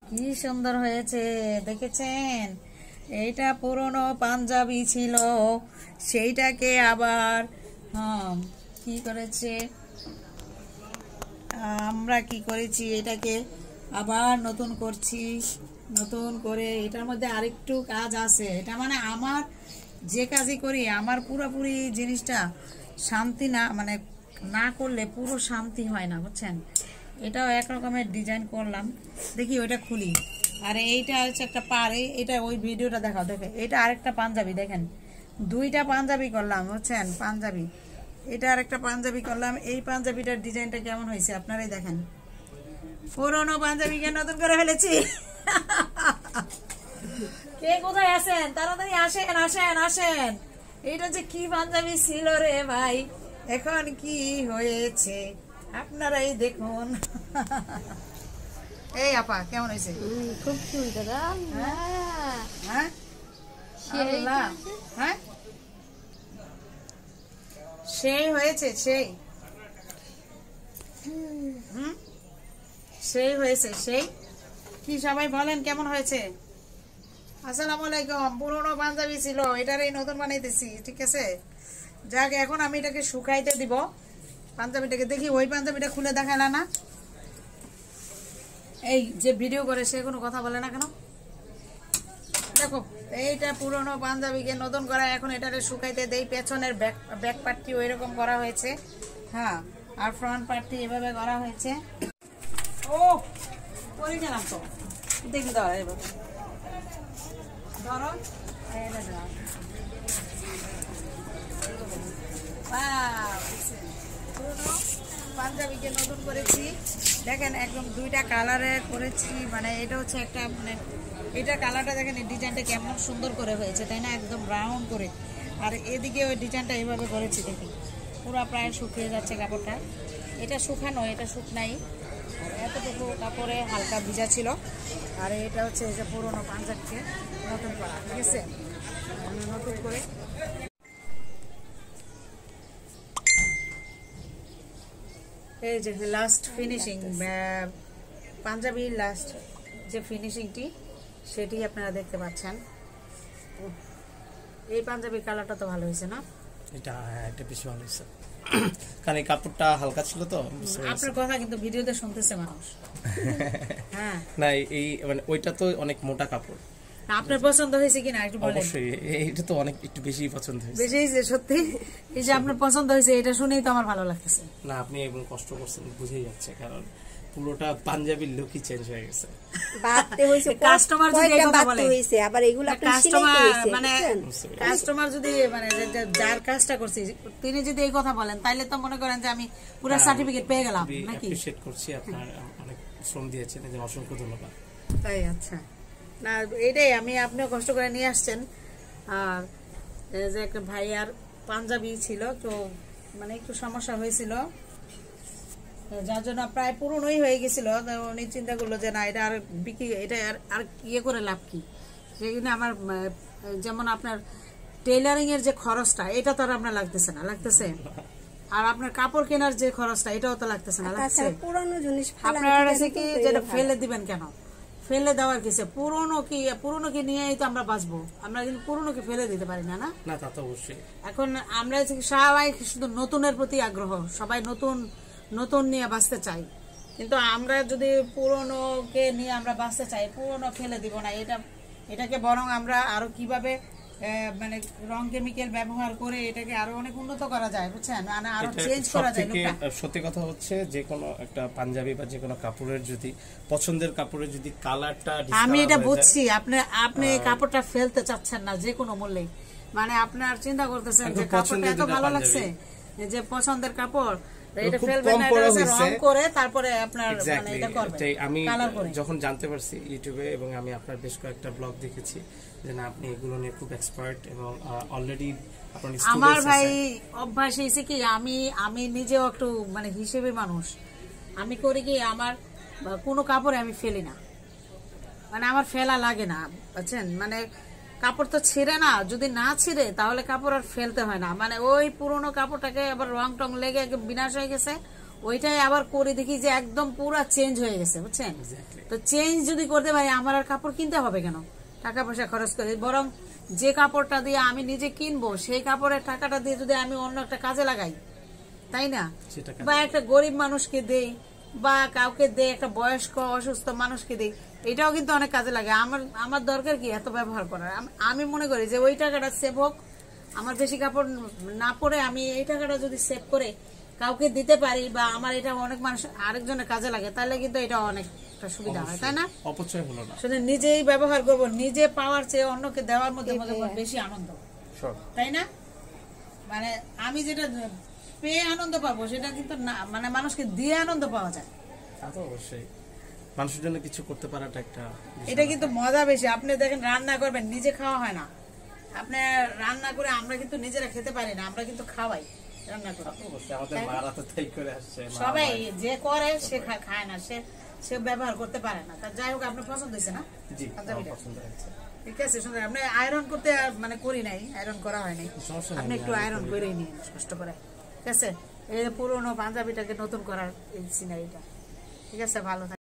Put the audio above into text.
কি সুন্দর হয়েছে দেখেছেন। এইটা পুরনো পাঞ্জাবি ছিল, সেইটাকে আবার কি করেছে, আমরা কি করেছি, এটাকে আবার নতুন করছি। নতুন করে এটার মধ্যে আরেকটু কাজ আছে। এটা মানে আমার যে কাজই করি আমার পুরোপুরি জিনিসটা শান্তি না, মানে না করলে পুরো শান্তি হয় না, বুঝছেন। এটাও এক রকমের ডিজাইন করলাম, দেখি ওইটা খুলি। আর এইটা হচ্ছে একটা পারে, এটা ওই ভিডিওটা দেখাও। দেখে এটা আরেকটা পাঞ্জাবি, দেখেন দুইটা পাঞ্জাবি করলাম, বুঝছেন, পাঞ্জাবি। এটা আরেকটা পাঞ্জাবি করলাম। এই পাঞ্জাবিটার ডিজাইনটা কেমন হয়েছে আপনারাই দেখেন। পুরোনো পাঞ্জাবিকে নতুন করে ফেলেছি। কে কোথায় আছেন, তাড়াতাড়ি আসেন আসেন আসেন। এটা যে কি পাঞ্জাবি ছিল রে ভাই, এখন কি হয়েছে আপনারাই দেখুন। এই আপা কেমন হয়েছে? খুব সুন্দর। হ্যাঁ হ্যাঁ সেই হয়েছে, সেই সেই হয়েছে, সেই কি সবাই বলেন কেমন হয়েছে? আসসালামু আলাইকুম। পুরোনো পাঞ্জাবি ছিল, এটারই নতুন বানাইতেছি, ঠিক আছে। যাক এখন আমি এটাকে শুকাইতে দিব পাঞ্জাবিটাকে। দেখি ওই পাঞ্জাবিটা খুলে দেখাইল না, এই যে ভিডিও করে সে কোনো কথা বলে না কেন? দেখো এইটা পুরোনো পাঞ্জাবিকে নতুন করা, এখন এটাকে শুকাইতে দেই। পেছনের ব্যাক পার্টটি ওই রকম করা হয়েছে, হ্যাঁ, আর ফ্রন্ট পার্টটি এভাবে করা হয়েছে। ও পরে গেলাম তো, দেখি ধরো এভাবে ধরো, পাঞ্জাবিকে নতুন করেছি, দেখেন একদম দুইটা কালারে করেছি। মানে এটা হচ্ছে একটা, মানে এটা কালারটা দেখেন, এই ডিজাইনটা কেমন সুন্দর করে হয়েছে, তাই না, একদম ব্রাউন করে। আর এদিকে ওই ডিজাইনটা এইভাবে করেছি, দেখি পুরো প্রায় শুকিয়ে যাচ্ছে কাপড়টা। এটা শুকানো, এটা শুকনাই, আর এতটুকু কাপড়ে হালকা ভিজা ছিল। আর এটা হচ্ছে এই যে পুরোনো পাঞ্জাবিকে নতুন করা, ঠিক আছে, নতুন করে। এই যে লাস্ট ফিনিশিং, পাঞ্জাবির লাস্ট যে ফিনিশিংটি সেটি আপনারা দেখতে পাচ্ছেন। এই পাঞ্জাবির কালারটা তো ভালো হয়েছে না? এটা হ্যাঁ, এটা বেশি ভালো হয়েছে, কারণ এই কাপড়টা হালকা ছিল তো। আপনার কথা কিন্তু ভিডিওতে শুনতেছে মানুষ। হ্যাঁ না, এই মানে ওইটা তো অনেক মোটা কাপড়। আপনার পছন্দ হয়েছে কিনা একটু বলেন। অবশ্যই এটা তো অনেক একটু বেশি পছন্দ হয়েছে। বেশি হয়েছে সত্যি। এই যে আপনার পছন্দ হয়েছে, এটা শুনেই তো আমার ভালো লাগতেছে। না, আপনি একদম কষ্ট করছেন, বুঝেই যাচ্ছে, কারণ পুরোটা পাঞ্জাবির লুকই চেঞ্জ হয়ে গেছে। বাড়তে হইছে, কাস্টমার যদি এই কথা বলে, হইছে আবার এগুলো আপনি কাস্টমার সিলাইতে হইছে, মানে কাস্টমার যদি মানে যার কাজটা করছি তিনি যদি এই কথা বলেন, তাইলে তো মনে করেন যে আমি পুরো সার্টিফিকেট পেয়ে গেলাম নাকি। অ্যাপ্রিশিয়েট করছি, আপনার অনেক শ্রম দিয়েছেন, এজন্য অসংখ্য ধন্যবাদ। তাই আচ্ছা, না এটাই আমি, আপনিও কষ্ট করে নিয়ে আসছেন। আর যে একটা ভাইয়ার পাঞ্জাবি ছিল, তো মানে একটু সমস্যা হয়েছিল, যার জন্য প্রায় পুরনোই হয়ে গেছিল। উনি চিন্তা করলো যে না, এটা আর বিক্রি, এটা আর ইয়ে করে লাভ কি। সেই জন্য আমার যেমন আপনার টেইলারিং এর যে খরচটা, এটা তো আর আপনার লাগতেছে না, লাগতেছে। আর আপনার কাপড় কেনার যে খরচটা, এটাও তো লাগতেছে না, লাগছে। পুরানো জিনিস আপনার কাছে কি যেটা ফেলে দিবেন কেন, ফেলে দেওয়ার কিছু, পুরনো কি নিয়েই তো আমরা বাঁচবো। আমরা কিন্তু পুরনো কি ফেলে দিতে পারি না, না না, তা তো অবশ্যই। এখন আমরা সবাই শুধু নতুনের প্রতি আগ্রহ, সবাই নতুন নতুন নিয়ে বাঁচতে চাই। কিন্তু আমরা যদি পুরনোকে নিয়ে আমরা বাঁচতে চাই, পুরনো ফেলে দিব না। এটাকে বরং আমরা আরো কিভাবে মানে রং কেমিক্যাল ব্যবহার করে এটাকে আরো অনেক উন্নত করা যায়, বুঝছেন, মানে আরো চেঞ্জ করা যায়। সত্যি কথা হচ্ছে, যে কোনো একটা পাঞ্জাবি বা যে কোনো কাপড়ের যদি পছন্দের কাপড়ের যদি কালারটা, আমি এটা বুঝছি, আপনি কাপড়টা ফেলতে চাচ্ছেন না যে কোনো মূল্যে, মানে আপনার চিন্তা করতেছেন যে কাপড়টা এত ভালো লাগছে, যে পছন্দের কাপড়, এটা ফেলবেন না, এটা রং করে তারপরে আপনার মানে এটা করবেন। আমি যখন জানতে পারছি ইউটিউবে, এবং আমি আপনার বেশ কয়েকটা ব্লগ দেখেছি যে না, আপনি এগুলো নিয়ে খুব এক্সপার্ট, এবং অলরেডি আমার ভাই অভ্যাস হয়েছে কি, আমি নিজেও একটু মানে হিসেবে মানুষ। আমি করি কি, আমার কোনো কাপড়ে আমি ফেলি না, মানে আমার ফেলা লাগে না, বুঝছেন। মানে কাপড় তো ছিঁড়ে না, যদি না ছিঁড়ে তাহলে কাপড় আর ফেলতে হয় না। মানে ওই পুরোনো কাপড়টাকে আবার রং টং লেগে বিনাশ হয়ে গেছে, ওইটাই আবার করে দেখি যে একদম পুরো চেঞ্জ হয়ে গেছে, বুঝছেন? Exactly. তো চেঞ্জ যদি করতে পারি আমার আর কাপড় কিনতে হবে কেন, টাকা পয়সা খরচ করে, বরং যে কাপড়টা দিয়ে আমি নিজে কিনবো সেই কাপড়ের টাকাটা দিয়ে যদি আমি অন্য একটা কাজে লাগাই, তাই না? সেটা বা একটা গরিব মানুষকে দেই বা কাউকে দেই, একটা বয়স্ক অসুস্থ মানুষকে দেই, এটাও কিন্তু অনেক কাজে লাগে। আমার দরকার কি এত ব্যবহার করার? আমি মনে করি যে ওই টাকাটা সেভ হোক, আমার বেশি কাপড় না পরে আমি এই টাকাটা যদি সেভ করে কাউকে দিতে পারি বা আমার এটা অনেক মানুষ আরেকজনের কাজে লাগে, তাহলে কিন্তু এটা অনেকটা সুবিধা হয়, তাই না? অপচয় হলো না। শুধু নিজেই ব্যবহার করব, নিজে পাওয়ার চেয়ে অন্যকে দেওয়ার মধ্যে বেশি আনন্দ, Sure. তাই না? মানে আমি যেটা পেয়ে আনন্দ পাবো সেটা কিন্তু না, মানে মানুষকে দিয়ে আনন্দ পাওয়া যায়, তা তো অবশ্যই। মানুষের জন্য কিছু করতে পারাটা একটা বিশাল এটা কিন্তু মজা বেশি। আপনি দেখেন রান্না করবেন, নিজে খাওয়া হয় না, আপনি রান্না করে আমরা কিন্তু নিজেরা খেতে পারি না, আমরা কিন্তু খাওয়াই রান্না করে। ব্যাপার। অবশ্যই আমাদের মারা তো তাই করে আসছে। সবাই যে করে সে খায় না, সে ব্যবহার করতে পারে না। তা যাই হোক, আপনার পছন্দ হয়েছে না? জি, পাঞ্জাবিটা? আমার পছন্দ হয়েছে। ঠিক আছে, সুন্দর। আপনি আয়রন করতে মানে করি নাই, আয়রন করা হয়নি, সমস্যা নেই, আপনি একটু আয়রন করে নিন কষ্ট করে, ঠিক আছে? এই পুরোনো পাঞ্জাবিটাকে নতুন করার এই সিনারিটা, ঠিক আছে? ভালো থাকে।